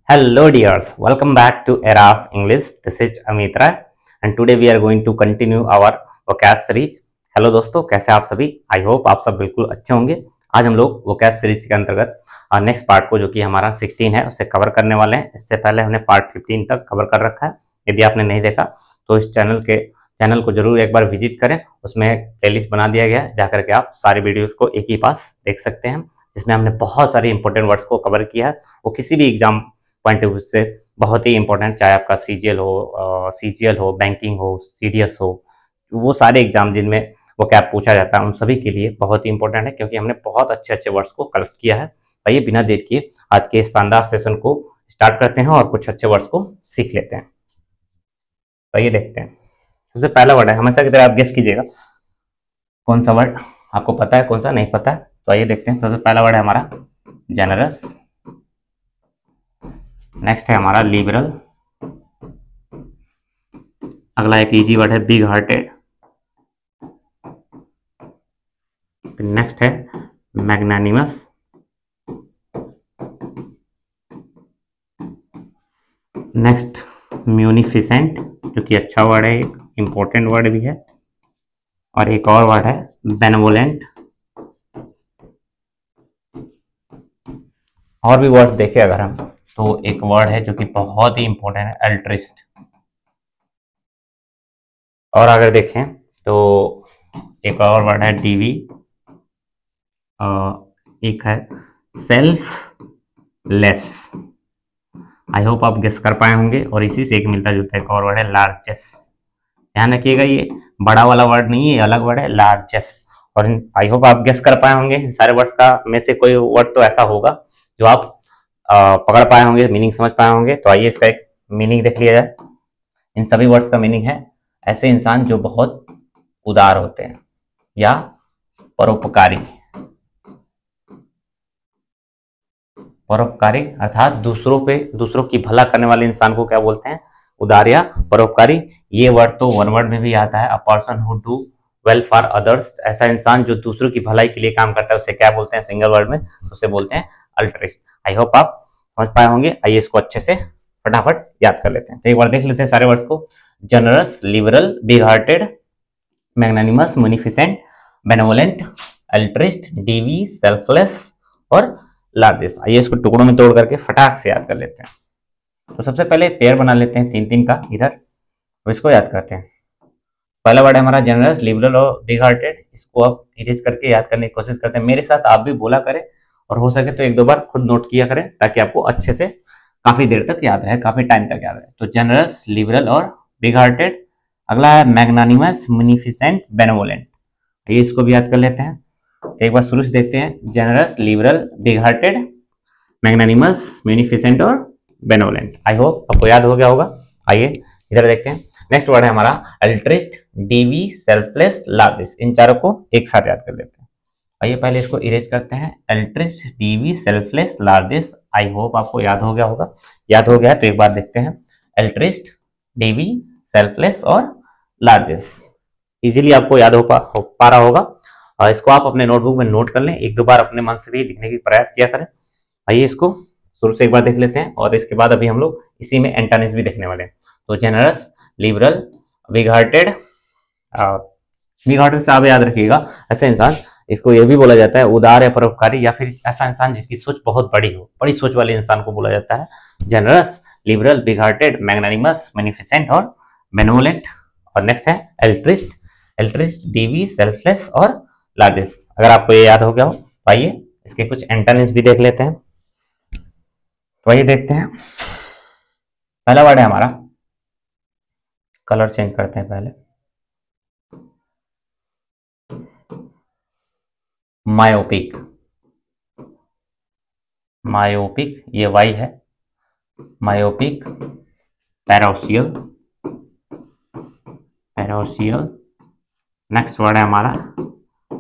Hello dears, welcome back to Era of English. This is Amit Rai and today we are going to continue our vocab series. Hello दोस्तों, कैसे आप सभी? I hope आप सब बिल्कुल अच्छे होंगे। आज हम लोग vocab सीरीज के अंतर्गत नेक्स्ट पार्ट को, जो कि हमारा 16 है, उसे कवर करने वाले हैं। इससे पहले हमने पार्ट 15 तक कवर कर रखा है। यदि आपने नहीं देखा तो इस चैनल को जरूर एक बार विजिट करें। उसमें प्लेलिस्ट बना दिया गया है, जाकर के आप सारे वीडियोस को एक ही पास देख सकते हैं, जिसमें हमने बहुत सारे इंपॉर्टेंट वर्ड्स को कवर किया है। वो किसी भी एग्जाम पॉइंट ऑफ व्यू से बहुत ही इंपॉर्टेंट, चाहे आपका सीजीएल हो, बैंकिंग हो, सीडीएस हो, वो सारे एग्जाम जिनमें वो कैप पूछा जाता है, उन सभी के लिए बहुत ही इंपॉर्टेंट है, क्योंकि हमने बहुत अच्छे अच्छे वर्ड्स को कलेक्ट किया है। आइए बिना देर किए आज के शानदार सेशन को स्टार्ट करते हैं और कुछ अच्छे वर्ड्स को सीख लेते हैं। तो ये देखते हैं। सबसे पहला वर्ड है, हमेशा की तरह आप गेस कीजिएगा कौन सा वर्ड आपको पता है, कौन सा नहीं पता है। तो आइए देखते हैं। सबसे पहला वर्ड है हमारा जेनरस, नेक्स्ट है हमारा लिबरल, अगला एक इजी वर्ड है बिग हार्टेड, नेक्स्ट है मैग्नानिमस, नेक्स्ट म्यूनिफिसेंट, जो कि अच्छा वर्ड है, एक इंपॉर्टेंट वर्ड भी है, और एक और वर्ड है बेनेवोलेंट। और भी वर्ड देखें अगर हम, तो एक वर्ड है जो कि बहुत ही इंपॉर्टेंट है, अल्ट्रिस्ट। और अगर देखें तो एक और वर्ड है डीवी, एक है सेल्फलेस। आई होप आप गेस कर पाए होंगे। और इसी से एक मिलता जुलता एक और वर्ड है लार्जेस्ट। ध्यान रखिएगा, ये बड़ा वाला वर्ड नहीं है, ये अलग वर्ड है, लार्जेस्ट। और आई होप आप गेस कर पाए होंगे। सारे वर्ड्स का में से कोई वर्ड तो ऐसा होगा जो आप पकड़ पाए होंगे, मीनिंग समझ पाए होंगे। तो आइए इसका एक मीनिंग देख लिया जाए। इन सभी वर्ड्स का मीनिंग है ऐसे इंसान जो बहुत उदार होते हैं या परोपकारी। परोपकारी अर्थात दूसरों की भला करने वाले इंसान को क्या बोलते हैं? उदार या परोपकारी। ये वर्ड तो वन वर्ड में भी आता है, a person who do well for others. ऐसा इंसान जो दूसरों की भलाई के लिए काम करता है, उसे क्या बोलते हैं? सिंगल वर्ड में उसे बोलते हैं अल्ट्रिस्ट। आई होप आप समझ पाए होंगे। आइए इसको अच्छे से फटाफट याद कर लेते हैं। तो एक बार देख लेते हैं सारे वर्ड्स को। Generous, liberal, big hearted, magnanimous, munificent, benevolent, altruist, डीवी, सेल्फलेस और लार्जेस्ट। आइए इसको टुकड़ों में तोड़ करके फटाक से याद कर लेते हैं। तो सबसे पहले पेयर बना लेते हैं 3-3 का इधर, तो इसको याद करते हैं। पहला वर्ड है हमारा जनरस, लिबरल और बिग हार्टेड। इसको आप इरेज करके याद करने की कोशिश करते हैं। मेरे साथ आप भी बोला करें, और हो सके तो 1-2 बार खुद नोट किया करें, ताकि आपको अच्छे से काफी देर तक याद रहे, काफी टाइम तक याद रहे। तो जनरस, लिबरल और बिग हार्टेड। अगला है मैग्नानिमस, मुनिफिसेंट, बेनेवोलेंट। ये इसको भी याद कर लेते हैं। एक बार शुरू से देखते हैं। Generous, liberal, big hearted, magnanimous, munificent और बेनेवोलेंट। आई होप आपको याद हो गया होगा। आइए इधर देखते हैं। नेक्स्ट वर्ड है हमारा अल्ट्रिस्ट, डीवी, सेल्फलेस, लार्जेस्ट। इन चारों को एक साथ याद कर लेते हैं। आइए पहले इसको इरेज करते हैं। अल्ट्रिस्ट, डीवी, सेल्फलेस, लार्जेस्ट। आई होप आपको याद हो गया होगा। याद हो गया है तो एक बार देखते हैं। अल्ट्रिस्ट, डीवी, सेल्फलेस और लार्जेस्ट। इजीली आपको याद हो पा रहा होगा। और इसको आप अपने नोटबुक में नोट कर लें। 1-2 बार अपने मन से भी लिखने की प्रयास किया करें। आइए इसको शुरू से एक बार देख लेते हैं, और इसके बाद अभी हम लोग इसी में एंटोनिम्स भी देखने वाले हैं। तो generous, liberal, big hearted. Big hearted से आप याद रखिएगा, ऐसे इंसान, इसको यह भी बोला जाता है उदार या परोपकारी, या फिर ऐसा इंसान जिसकी सोच बहुत बड़ी हो, बड़ी सोच वाले इंसान को बोला जाता है generous, liberal, big hearted, magnanimous, magnificent और बेनेवोलेंट। और नेक्स्ट है अल्ट्रिस्ट, डीवी, सेल्फलेस और लार्जेस्ट। अगर आपको ये याद हो गया हो तो आइए इसके कुछ एंटोनिम्स भी देख लेते हैं। तो आइए देखते हैं। पहला वर्ड है हमारा, कलर चेंज करते हैं पहले, मायोपिक। मायोपिक, ये वाई है। मायोपिक, पैराओसियल। नेक्स्ट वर्ड है हमारा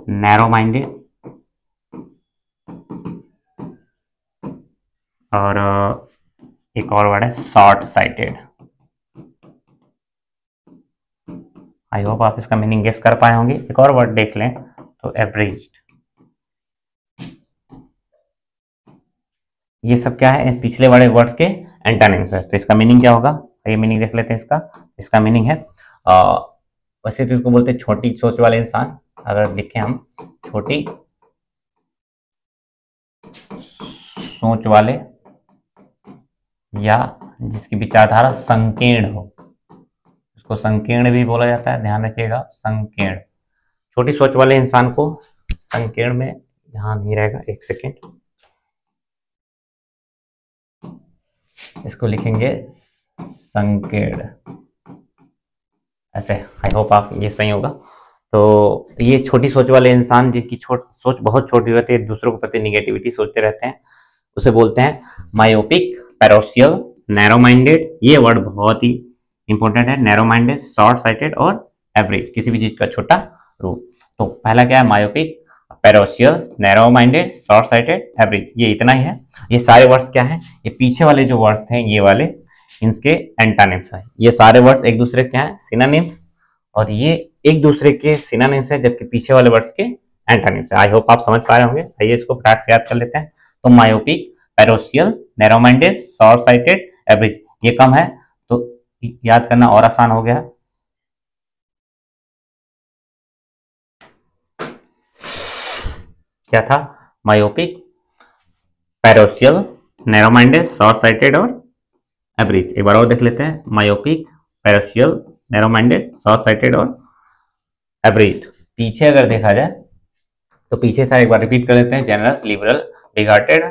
नैरो माइंडेड, और एक और वर्ड है शॉर्ट साइटेड। आई होप आप इसका मीनिंग गेस कर पाए होंगे। एक और वर्ड देख लें तो एवरेज्ड। ये सब क्या है, पिछले वाले वर्ड के एंटोनिम्स है। तो इसका मीनिंग क्या होगा, ये मीनिंग देख लेते हैं इसका मीनिंग है वैसे तो इसको बोलते हैं छोटी सोच वाले इंसान। अगर देखें हम, छोटी सोच वाले या जिसकी विचारधारा संकीर्ण हो, इसको संकीर्ण भी बोला जाता है, ध्यान रखिएगा, संकीर्ण। छोटी सोच वाले इंसान को संकीर्ण में ध्यान नहीं रहेगा, एक सेकेंड, इसको लिखेंगे संकीर्ण ऐसे। आई होप आप ये सही होगा। तो ये छोटी सोच वाले इंसान जिनकी सोच बहुत छोटी होती है, दूसरों के प्रति निगेटिविटी सोचते रहते हैं, उसे बोलते हैं मायोपिक, पैरोसियल, नैरो माइंडेड। ये वर्ड बहुत ही इंपॉर्टेंट है, नैरो माइंडेड, शॉर्ट साइटेड और एवरेज, किसी भी चीज का छोटा रूप। तो पहला क्या है, myopic, parochial, narrow minded, short sighted, average, ये इतना ही है। ये सारे वर्ड्स क्या हैं, ये पीछे वाले जो वर्ड्स हैं ये वाले, इनके एंटोनिम्स हैं। ये सारे वर्ड्स एक दूसरे क्या हैं, सिनोनिम्स, और ये एक दूसरे के सिनोनिम्स है, जबकि पीछे वाले वर्ड्स के एंटोनिम्स है। आई होप आप समझ पा रहे होंगे। आइए इसको फटाक से याद कर लेते हैं। तो myopic, parochial, narrow minded, short sighted, average, ये कम है, तो याद करना और आसान हो गया। क्या था, myopic, parochial, narrow minded, short sighted और एवरेज। एक बार और देख लेते हैं, myopic, parochial, narrow minded, short sighted और एवरेज। पीछे अगर देखा जाए तो पीछे था, एक बार रिपीट कर लेते हैं, generous, liberal, big hearted,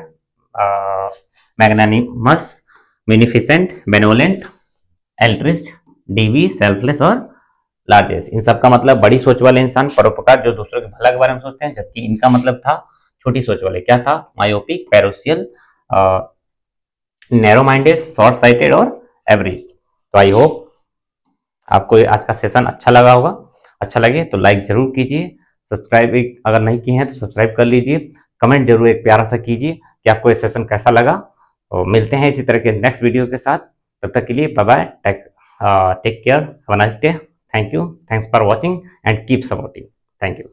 magnanimous, beneficent, benevolent, altruist, डीवी, सेल्फलेस और लार्जेस्ट। इन सब का मतलब बड़ी सोच वाले इंसान, परोपकार, जो दूसरों के भला के बारे में सोचते हैं, जबकि इनका मतलब था छोटी सोच वाले। क्या था, myopic, parochial, narrow minded, short sighted और एवरेज। तो आई होप आपको आज का सेशन अच्छा लगा होगा। अच्छा लगे तो लाइक जरूर कीजिए, सब्सक्राइब अगर नहीं किए हैं तो सब्सक्राइब कर लीजिए, कमेंट जरूर एक प्यारा सा कीजिए कि आपको ये सेशन कैसा लगा। तो मिलते हैं इसी तरह के नेक्स्ट वीडियो के साथ, तब तक के लिए bye bye, take care, have a nice day, thank you, thanks for watching and keep supporting, thank you.